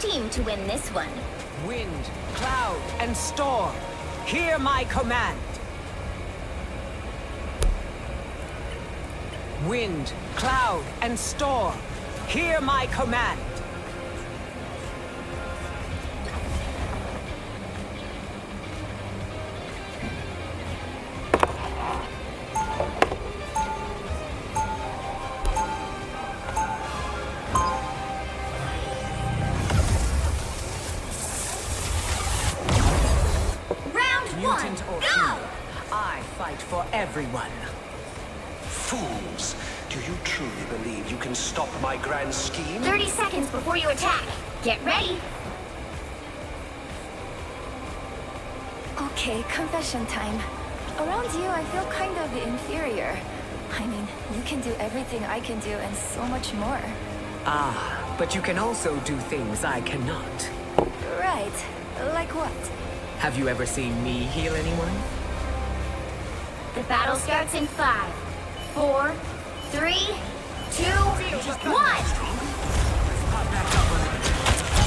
team to win this one? Wind, cloud, and storm, hear my command. Wind, cloud, and storm, hear my command. Mutant or human, I fight for everyone. Fools! Do you truly believe you can stop my grand scheme? 30 seconds before you attack. Get ready. Okay, confession time. Around you, I feel kind of inferior. I mean, you can do everything I can do and so much more. Ah, but you can also do things I cannot. Right. Like what? Have you ever seen me heal anyone? The battle starts in 5, 4, 3, 2, 1.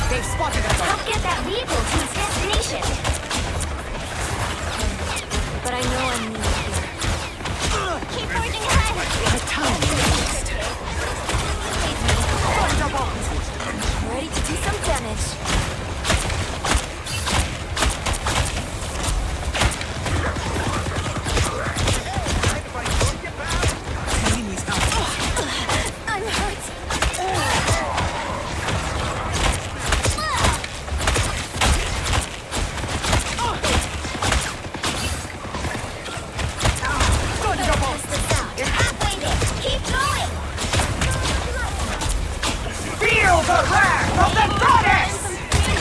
They've spotted us. Help get that vehicle to its destination. But I know I'm needed here. Keep forging ahead. A tiny beast. Ready to do some damage. I'm hurt. You're halfway there. Keep going. Feel the wrath of the goddess!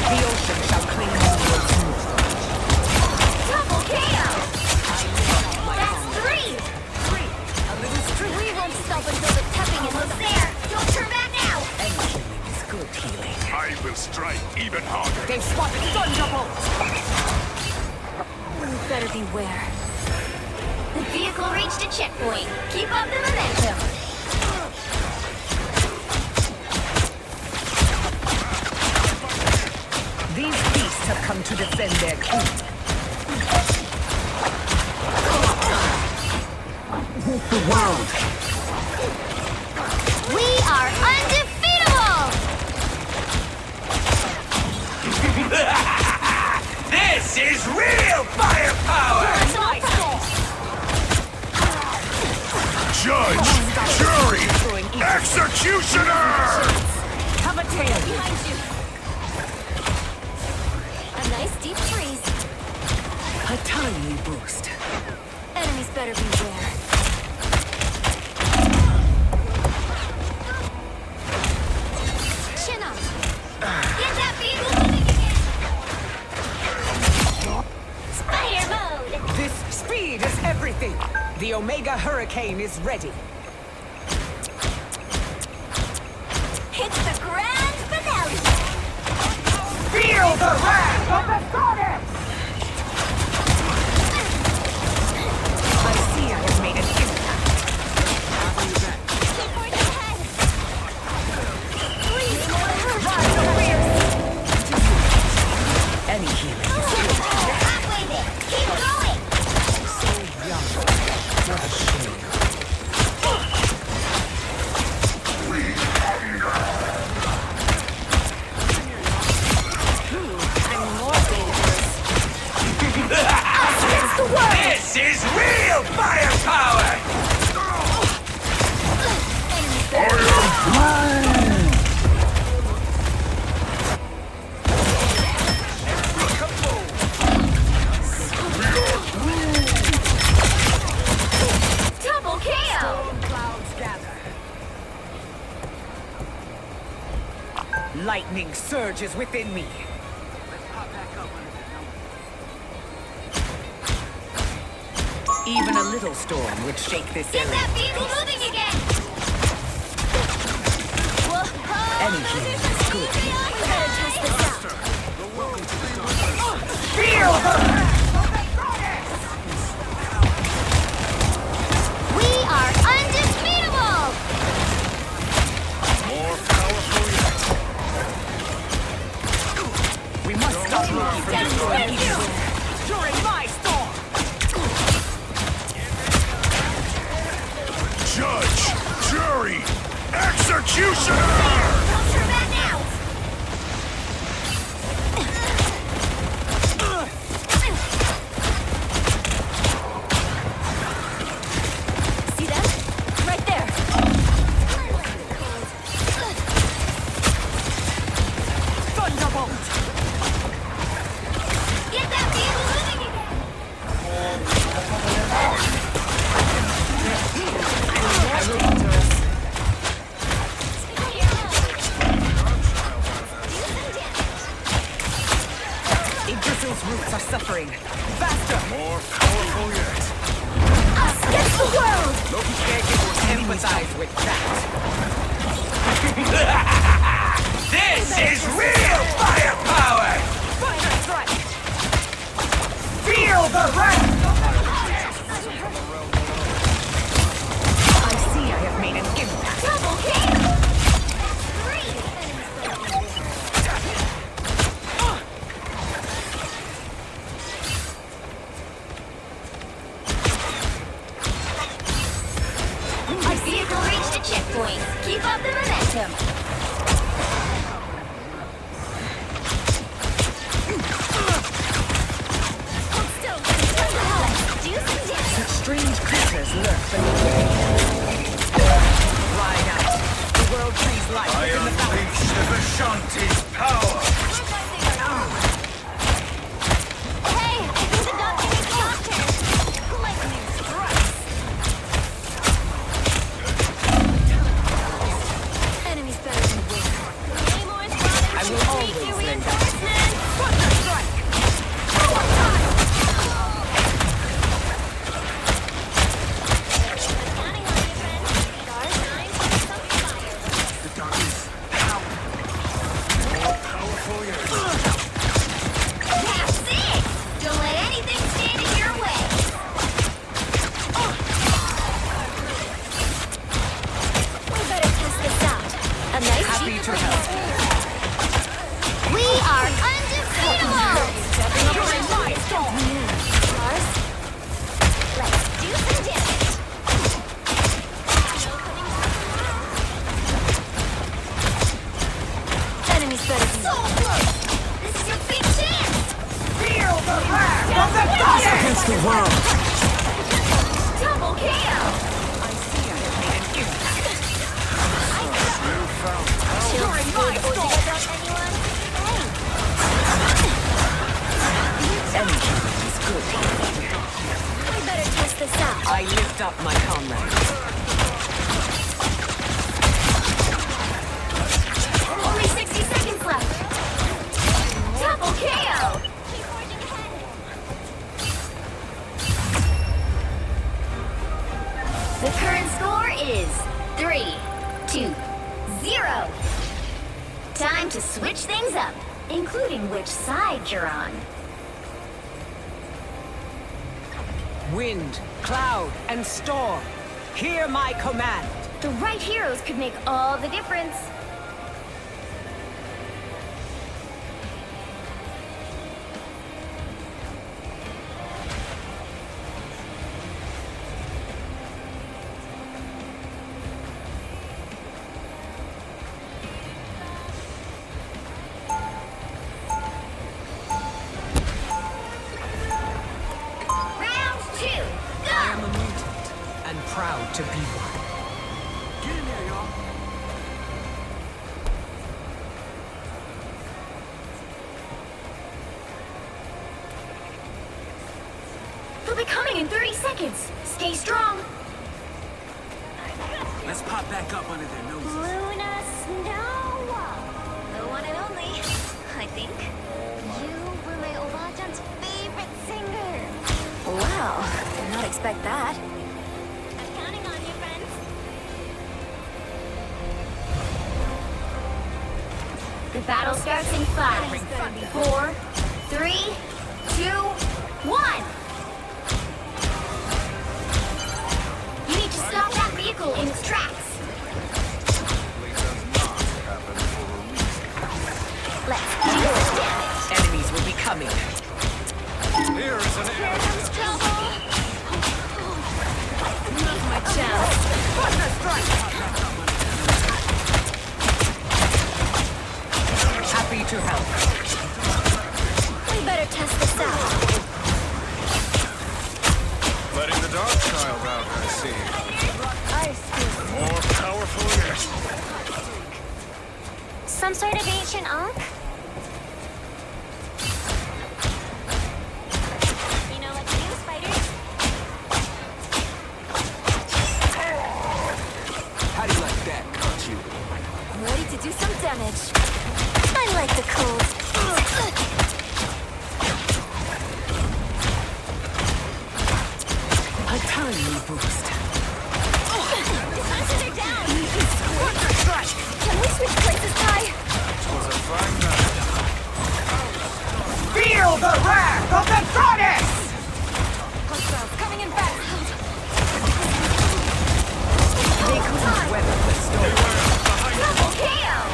The ocean shall claim you once more. Double KO. That's 3. A little streak. We won't stop until the tapping is almost there. Don't turn back now. And healing is good healing. I will strike even harder. They've spotted Thunderbolt! You better beware. The vehicle reached a checkpoint. Keep up the momentum. These beasts have come to defend their king. The world! We are undefeatable! This is real firepower! Judge, jury, executioner! Have a tail! Behind you. A nice deep freeze. A tiny boost. Enemies better beware. Chin up. Get that vehicle moving again. Spider mode. This speed is everything! The Omega Hurricane is ready. It's the grand finale. Feel the wrath of the goddess! I see I have made an impact. Keep forging ahead. Please, more Ride the rear! Any healing is good. You're halfway there. Keep going. So young. What a shame. I'm more dangerous. This is real firepower! Double KO. Clouds gather. Lightning surges within me. Even a little storm would shake this Get area. that vehicle moving again. Whoa. Any healing is good. We gotta test this out. Feel the We are undefeatable. More powerful yet. Stop looking for you. During my storm. Judge, jury, executioner! Don't turn back now! See them? Right there. Thunderbolt. Get that vehicle moving again! Yggdrasil's roots are suffering. Faster! More powerful yet. Us against the world! Loki caregivers empathize with that. This is real firepower! Thunder strike! Feel the wrath! I see I have made an impact. Double kick! Our vehicle reached a checkpoint. Keep up the momentum. Hold still. Let's do some damage. Strange creatures lurk beneath the Ride out. The world tree's life I within the balance. unleash the Vishanti's power! Hey, I think the dog can make the off turn. Lightning strikes. Enemies better than win. Claymores brought in I will to always meet your lend reinforcements. Thunder strike! One time. Counting on you, friend. Stars, nine, some fireworks. More powerful yet. That's it! Don't let anything stand in your way. We better test this out. A nice Happy cheap to breeze. help. We are undefeatable! During my storm. Lars, let's do some damage. Enemies better be so close! This is your big chance! Feel the wrath of the goddess! Against the world. Double KO! I see I have made an impact. During my storm! Anyone? Energy is good. We better test this out. I lift up my comrades. Only 60 seconds left. Double KO! Keep forging ahead. The current score is 3-2-0. Time to switch things up, including which side you're on. Wind, cloud, and storm. Hear my command. The right heroes could make all the difference. Round 2, I am go! a mutant and proud to be one. Get in there, y'all. They'll be coming in 30 seconds. Stay strong. Let's pop back up under their noses. Luna Snow. The one and only, I think. You were my Oba-chan's favorite singer. Wow, did not expect that. I'm counting on you, friends. The battle starts in 5, 4, 3, 2, 1. You need to stop that vehicle in its tracks. Let's do some damage. Enemies will be coming. Here is an Here comes trouble. Not my chance. Happy to help. We better test this out. letting the dark child out, I see. More powerful yet. Some sort of ancient ankh? You know what to do, spiders? How do you like that, can't you? I'm ready to do some damage. I like the cold. A tiny boost. Defenses are down! Can we switch places, Ty? Was a fine night. Feel the wrath of the goddess! Hostiles coming in fast. Riku's weapon restored. Double kill!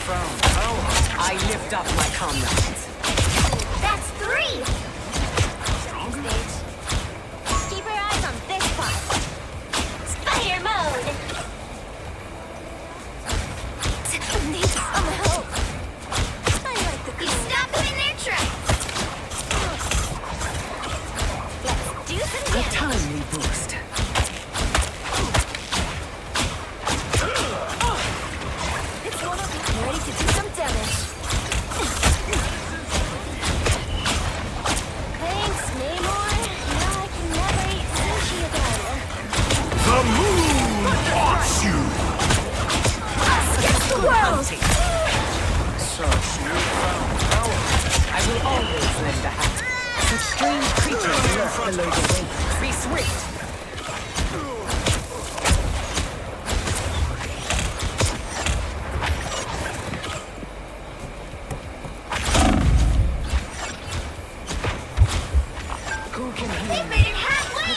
Found power. I lift up my comrades. That's 3! Stage. Keep your eyes on this part. Spider mode! Need some help. I like the cold. Stop them in their tracks! Let's do some A damage. tiny boost. It's gonna be ready to do some damage. Thanks, Namor. Now I can never eat sushi again. The moon haunts you. Against the world! Such newfound power. I will always lend a hand. Such strange creatures lurk below the waves. Be swift. Who can hear They've me? made it halfway!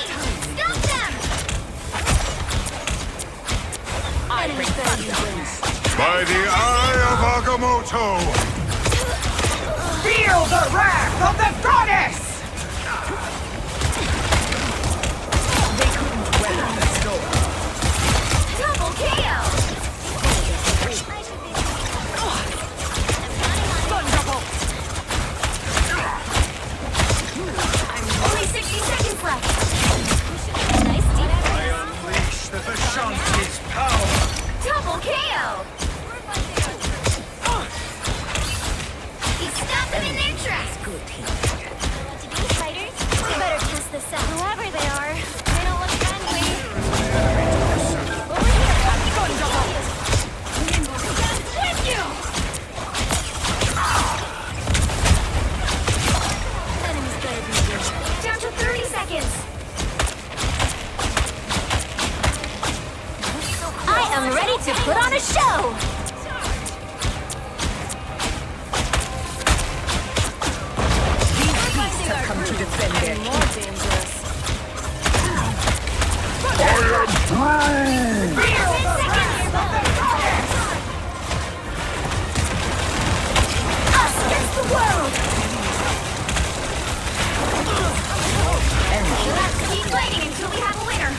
Stop them! I bring thunder. By the eye of Agamotto. Feel the wrath of the goddess! They couldn't weather the storm. Double kill! I should be... Thunderbolt! Only 60 seconds left. Nice deep I unleash the Vishanti's power. Double kill! Stop them in their tracks! Good team. Know what to do, spiders? We better test this out. Whoever they are, they don't look friendly. Over here! With you! Enemies better be good. Down to 30 seconds. I am ready to put on a show! These beasts have come to defend their king. More dangerous. Us against the world! Let's keep fighting until we have a winner!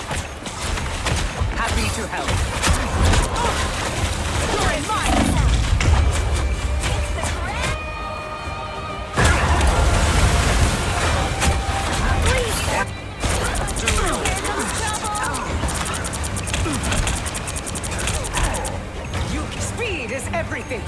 Happy to help. You're in mine! It's the grand... Please! Here comes trouble! Speed is everything.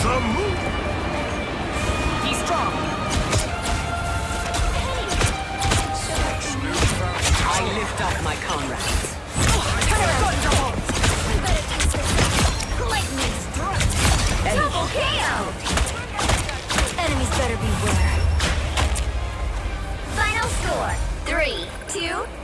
The moon. Be strong. I lift up my comrades. We better test this out. Lightning strike! Double kill! Enemies better beware. Final score, 3-2